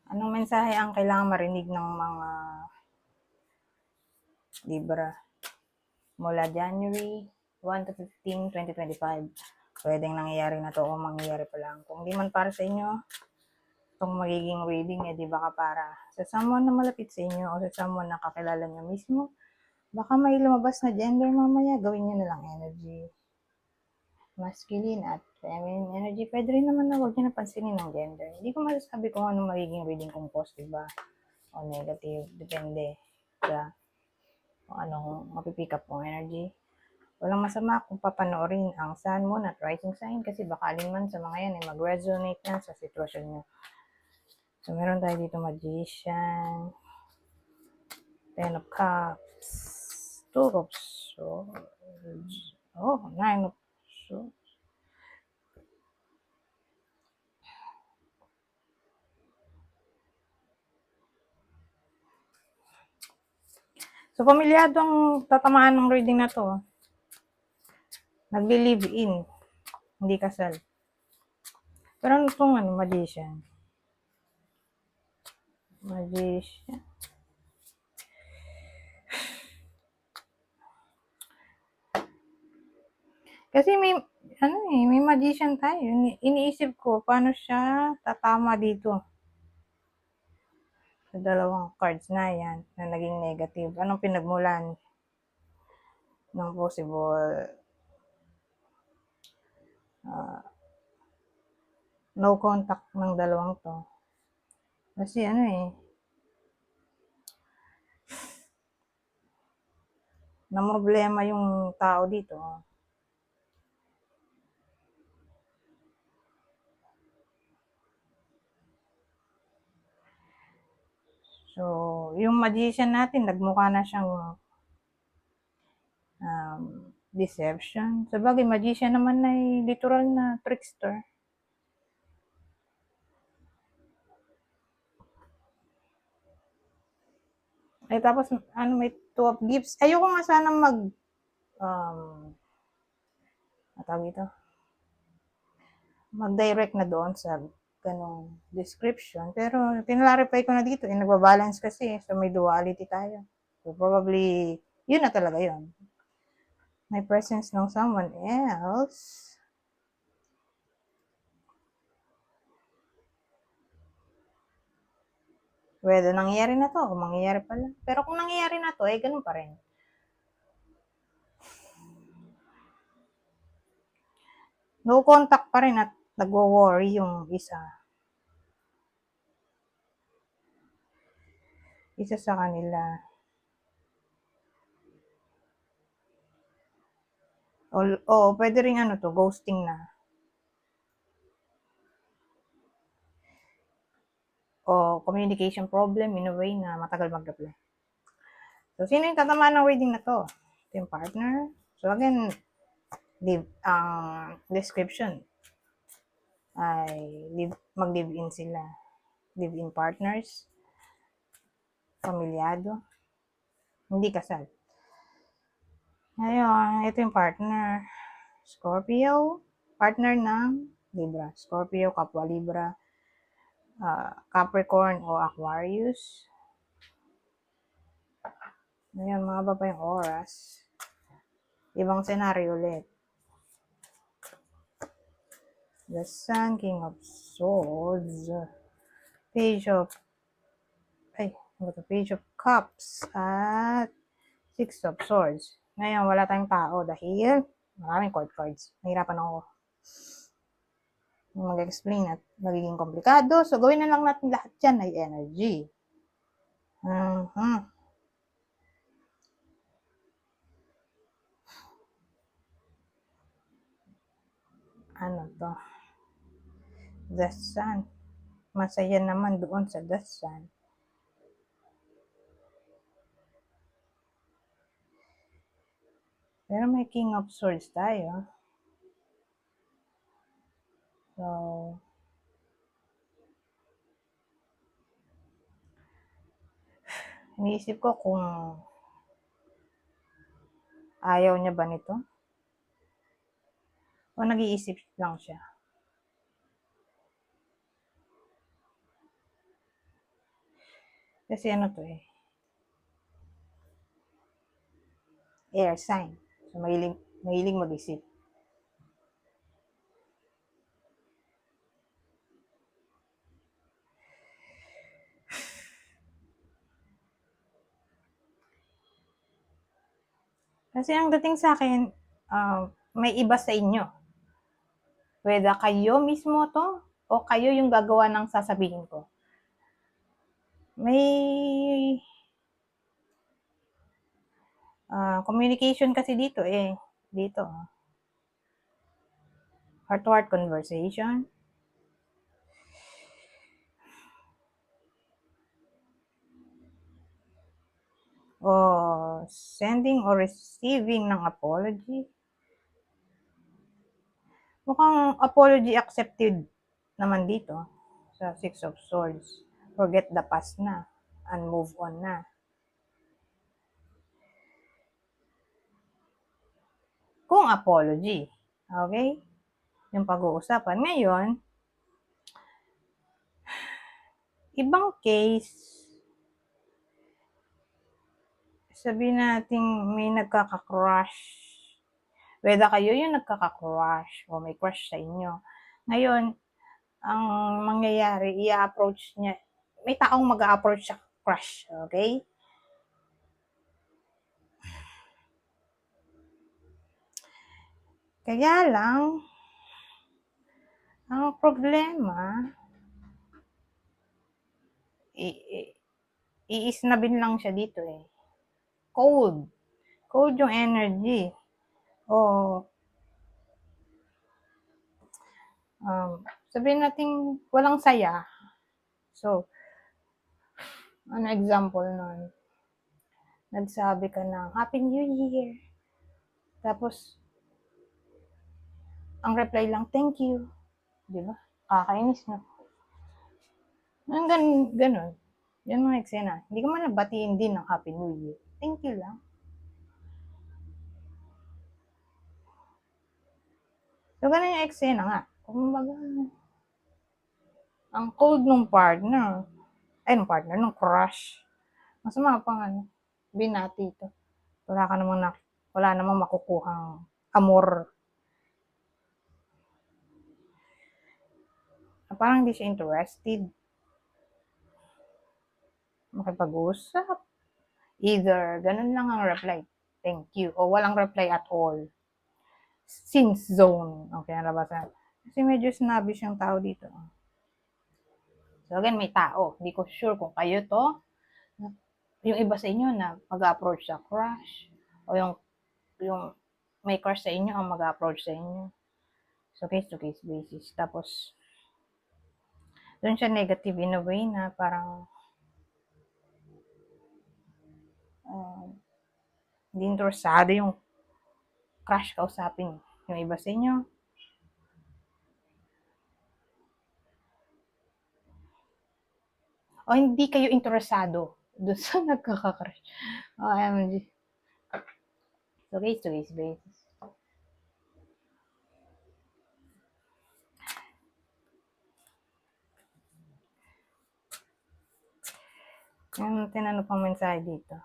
Anong mensahe ang kailangang marinig ng mga Libra mula January 1 to 15, 2025? Pwedeng nangyayari na to o mangyayari pa lang. Kung di man para sa inyo, itong magiging reading, di baka para sa someone na malapit sa inyo o sa someone na kakilala nyo mismo. Baka may lumabas na gender mamaya, gawin nyo na lang energy. Masculine at feminine energy. Pwede rin naman na huwag nyo napansinin ng gender. Hindi ko masasabi kung anong magiging reading, kung positive ba o negative. Depende sa kung anong mapipick up kong energy. Walang masama kung papanoorin ang sun, moon at rising sign kasi baka alin man sa mga yan ay mag-resonate na sa sitwasyon nyo. So, meron tayo dito Magician, Ten of Cups, Two of Swords, Nine of Swords. So, pamilyado ang tatamaan ng reading na to. Nagli-live in, hindi kasal. Pero ano itong Magician? Magician. Kasi may magician tayo. Iniisip ko, paano siya tatama dito? Sa dalawang cards na yan, na naging negative. Anong pinagmulan ng possible no contact ng dalawang to? Kasi na problema yung tao dito. So, yung magician natin, nagmukha na siyang deception. Sabagay, magician naman ay literal na trickster. Ay, tapos, may two of gifts. Ayoko nga sana mag-direct na doon sa ganong description. Pero, tinlarify ko na dito. Nagbabalance kasi. So, may duality tayo. So, probably, yun na talaga yun. May presence ng someone else. Whether nangyayari na to o mangyayari pa lang. Pero kung nangyayari na to, ganun pa rin. No contact pa rin at nagwo-worry yung isa. Isa sa kanila. O pwede rin ghosting na. O communication problem in a way na matagal mag-reply. So, sino yung tatamaan ng reading na to? Ito yung partner. So, again, ang description ay mag-live-in sila. Live-in partners. Pamilyado. Hindi kasal. Ngayon, ito yung partner. Scorpio. Partner ng Libra. Scorpio, kapwa Libra. Capricorn o Aquarius. Ngayon, mga ba pa yung oras? Ibang senaryo ulit. The Sun, King of Swords, Page of Cups, at Six of Swords. Ngayon, wala tayong tao dahil maraming court cards. Nahirapan ako mag-explain at magiging komplikado. So, gawin na lang natin lahat yan ay energy. Ano to? The Sun. Masaya naman doon sa The Sun. Pero may King of Swords tayo. So, iniisip ko kung ayaw niya ba nito? O nag-iisip lang siya? Kasi ano to eh, air sign. So, mahilig mag-isip. Kasi ang dating sa akin, may iba sa inyo. Whether kayo mismo to, o kayo yung gagawa ng sasabihin ko. May communication kasi dito eh. Dito. Heart-to-heart conversation. O sending or receiving ng apology. Mukhang apology accepted naman dito sa Six of Swords. Forget the past na and move on na. Kung apology. Okay? Yung pag-uusapan. Ngayon, ibang case, sabihin natin may nagkaka-crush. Whether kayo yung nagkaka-crush o may crush sa inyo. Ngayon, ang mangyayari, i-approach niya, may taong mag-a-approach sa crush, okay? Kaya lang, ang problema, iisnabin lang siya dito eh. Cold. Cold yung energy. O, sabihin natin walang saya. So, ano example nun? Nagsabi ka ng Happy New Year. Tapos, ang reply lang, thank you. Di ba? Kakainis na. Ganun. Yan mga eksena. Hindi ka man nabatiin din ng Happy New Year. Thank you lang. So, ganun yung eksena nga. Kumbaga, ang cold nung partner. Nung crush. Masama pang binati ito. Wala namang makukuhang amor. Parang hindi siya interested makipag-usap. Either ganun lang ang reply, thank you, o walang reply at all. Since zone. Okay, nalabasan. Kasi medyo snobbish yung tao dito. So again, may tao. Hindi ko sure kung kayo to, yung iba sa inyo na mag-approach sa crush, o yung may crush sa inyo ang mag-approach sa inyo. So case to case basis. Tapos, doon siya negative in a way na parang hindi interesado yung crush kausapin yung iba sa inyo. O hindi kayo interesado doon sa nagkaka-crush. OMG. So, case to case basis. Yung tinanong pang mensahe dito.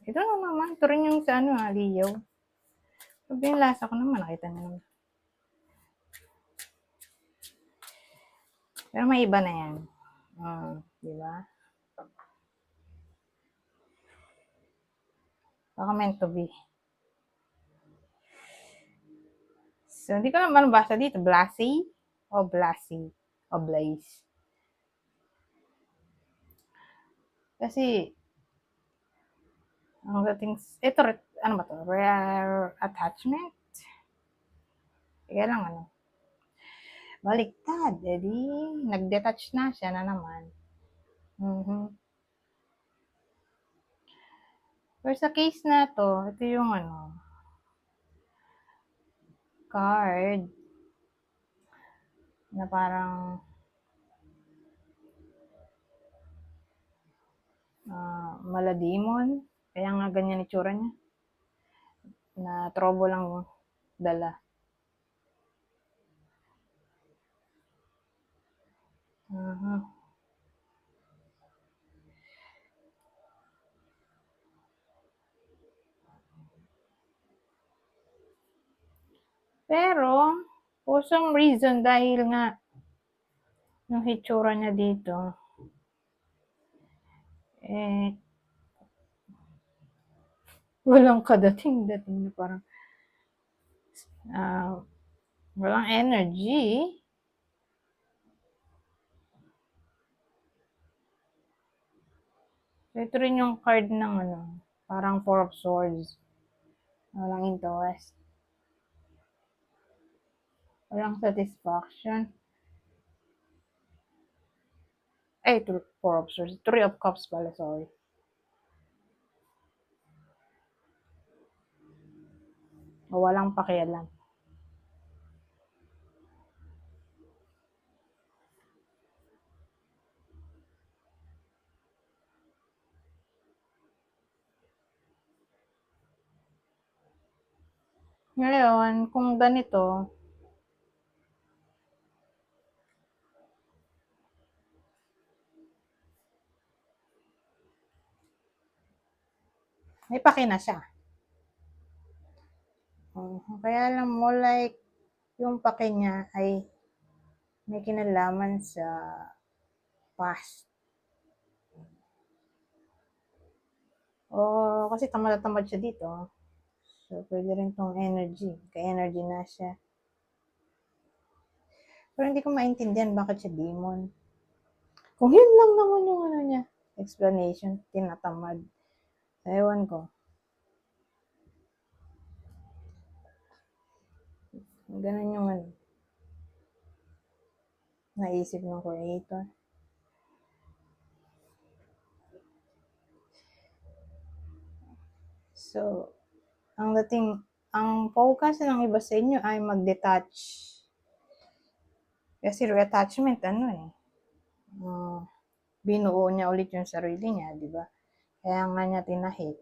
Ito na naman. Ito rin yung sa Leo. Sabi yung lasa ko naman. Nakita niyo naman. Pero may iba na yan. Di ba? Baka meant to be. So, hindi ko naman basa dito. Blasey? O Blasey? O Blaze? Kasi, ang dating, ito, ano ba to? Rare attachment? Kaya lang, baliktad. Edi, nag-detach na siya na naman. Pero sa case na to, ito yung card na parang maladimon. Kaya nga ganyan itsura niya. Na trobo lang dala. Pero, for some reason, dahil nga yung hitsura niya dito, eh, walang kadating-dating na parang, walang energy. So, ito rin yung card ng parang Four of Swords. Walang interest. Walang satisfaction. Four of Swords. Three of Cups pala, sorry. O walang pakialam. Ngayon, kung ganito, may paki na siya. Kaya alam mo, like, yung paki niya ay may kinalaman sa past. O, kasi tamad na tamad siya dito. So, pwede rin tong energy. Ka-energy na siya. Pero hindi ko maintindihan bakit siya demon. Kung yun lang naman yung niya, explanation, tinatamad. Ewan ko. Ganun yung naisip ng creator. So, ang focus ng iba sa inyo ay mag-detach. Kasi reattachment, binuo niya ulit yung sarili niya, di ba? Kaya nga niya tinahik.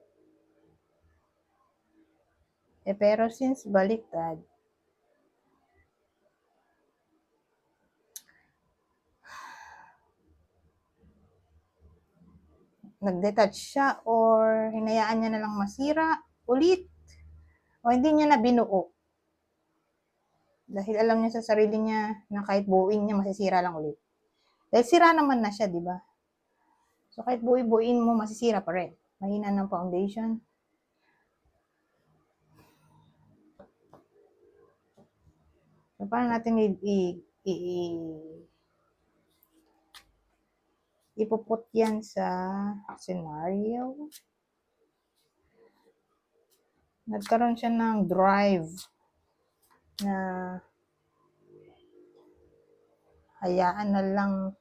Pero since baliktad, nag-detach siya or hinayaan niya na lang masira ulit o hindi niya na binuo. Dahil alam niya sa sarili niya na kahit buuin niya, masisira lang ulit. Dahil sira naman na siya, di ba? So, kahit buuin mo, masisira pa rin. Mahina ng foundation. So, paano natin ipuput yan sa scenario? Nagkaroon siya ng drive na hayaan na lang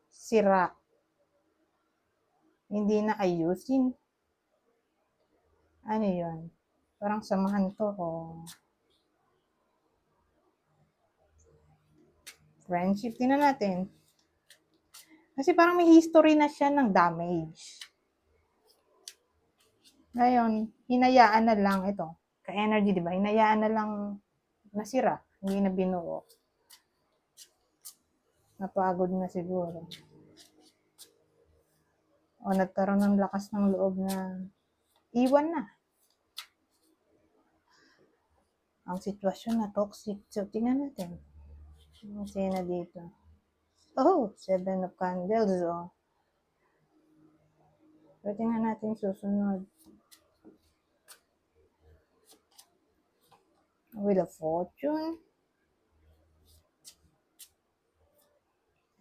sira. Hindi na ayusin. Ano yun? Parang samahan to o friendship. Tingnan natin. Kasi parang may history na siya ng damage. Ngayon, hinayaan na lang ito. Ka-energy, di ba? Hinayaan na lang nasira. Hindi na binuo. Napagod na siguro. O nagkaroon ng lakas ng loob na iwan na. Ang sitwasyon na toxic. So, tingnan natin. Kasi na dito. Oh, 7 of Candles. Oh. So, tingnan natin susunod. Wheel of Fortune.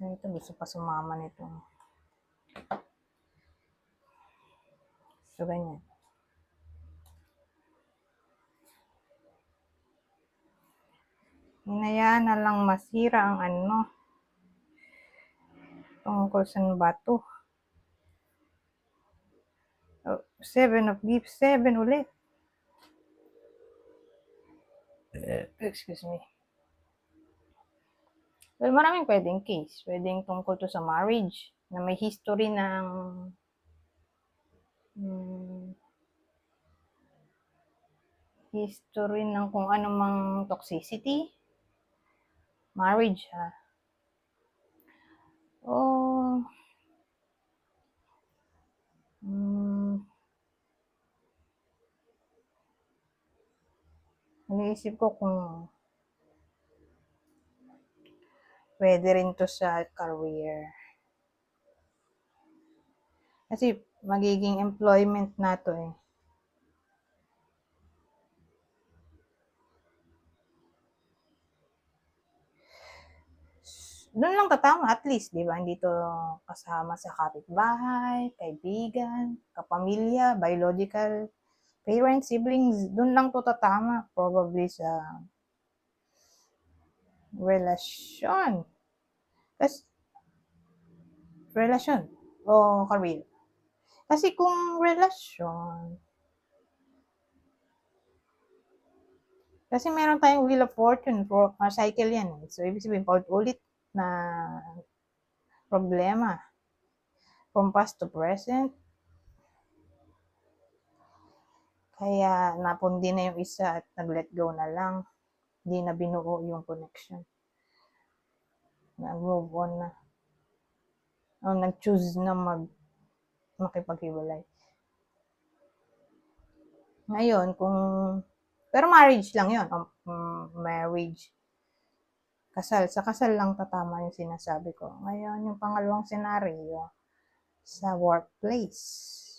Ito, gusto pa sumama nito. So, ganyan. Hinayaan na lang masira ang tungkol sa bato. Oh, 7 of Gifts. 7 ulit. Excuse me. Well, maraming pwedeng case. Pwedeng tungkol to sa marriage na may history ng kung anumang toxicity. Marriage, ha. Oh, Iniisip ko kung pwede rin to sa career. Kasi magiging employment na to eh. Doon lang tatama at least, di ba? Hindi to kasama sa kapitbahay, kaibigan, kapamilya, biological parents, siblings. Doon lang to tatama. Probably sa relasyon. Kasi, relasyon o career. Kasi kung relasyon, kasi meron tayong Wheel of Fortune, cycle yan. So, ibig sabihin, paulit-ulit na problema. From past to present. Kaya, napundi na yung isa at nag-let go na lang. Hindi na binuo yung connection. Nag-move on na. O, nag-choose na makipaghiwalay. Ngayon, pero marriage lang yun. Marriage. Kasal. Sa kasal lang tatama yung sinasabi ko. Ngayon, yung pangalawang senaryo, sa workplace.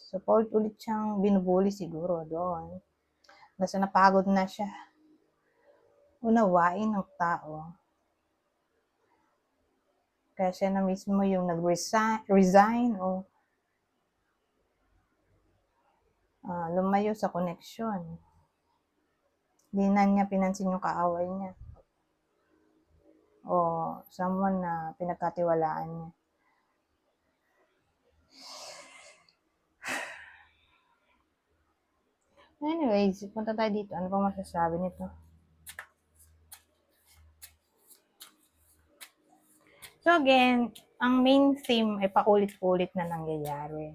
So, paulit-ulit siyang binubuli siguro doon. Basta napagod na siya. Unawain ng tao. Kaya siya na mismo yung nag-resign o lumayo sa connection. Hindi na niya pinansin yung kaaway niya. O someone na pinagkatiwalaan niya. Anyways, punta tayo dito. Ano pa masasabi nito? So again, ang main theme ay paulit-ulit na nangyayari.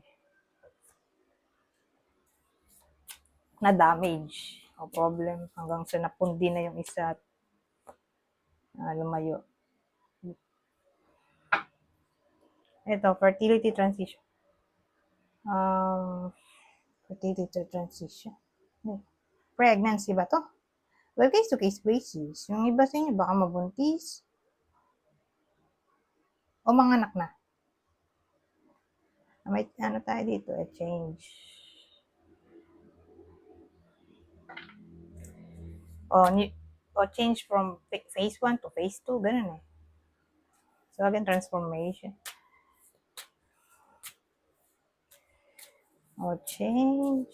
Na damage o problem hanggang sa napundi na yung isa at lumayo. Ito, fertility transition. Fertility transition. Pregnancy ba to? Well, case-to-case basis. Yung iba sa inyo, baka mabuntis. O manganak na. May ano tayo dito, change. O change from phase 1 to phase 2, ganun eh. So, again, transformation. O change.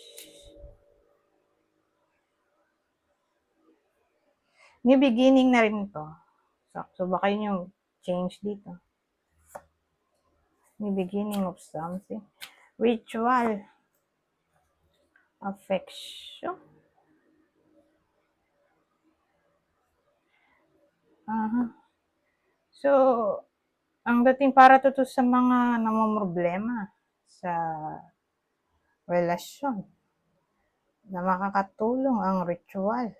New beginning na rin to. So baka yun yung change dito. New beginning of something. Ritual. Affection. So, ang dating para to sa mga namomroblema sa relasyon na makakatulong ang ritual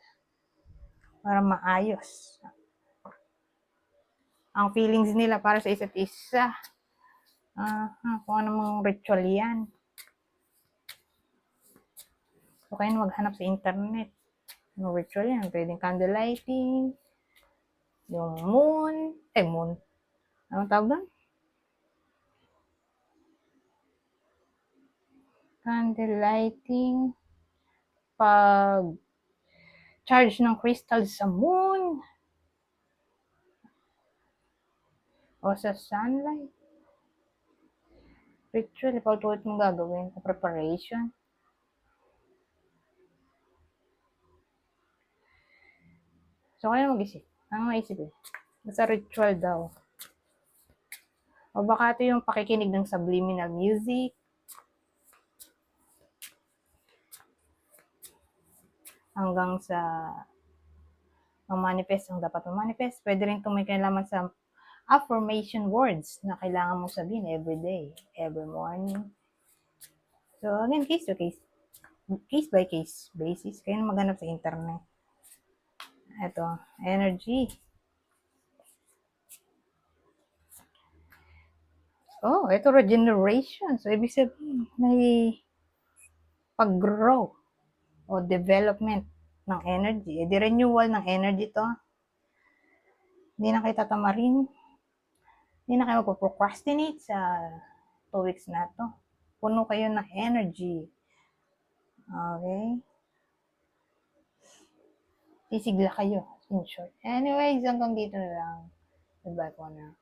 para maayos ang feelings nila para sa isa't isa. Kung anong ritual yan. So, kayo maghanap sa internet. Ano ritual yan? Pwedeng candlelighting, yung moon. Anong tawag doon? Candlelighting. Pag charge ng crystal sa moon. O sa sunlight. Ritual, paulit mong gagawin sa preparation. So, kayo mag-isip. Ano maisip eh? Basta ritual daw. O baka ito yung pakikinig ng subliminal music. Hanggang sa manifest ang dapat manifest. Pwede rin itong may kailangan sa affirmation words na kailangan mong sabihin every day, every morning. So, again, case to case. Case by case basis. Kaya na maghanap sa internet. Ito, energy. Oh, ito regeneration. So, ibig sabihin, may pag-grow o development ng energy. Di renewal ng energy to. Hindi na kayo tatamarin. Hindi na kayo magpo-procrastinate sa 2 weeks na to. Puno kayo ng energy. Okay? Sisigla kayo, in short. Anyways, hanggang dito na lang. Goodbye po na.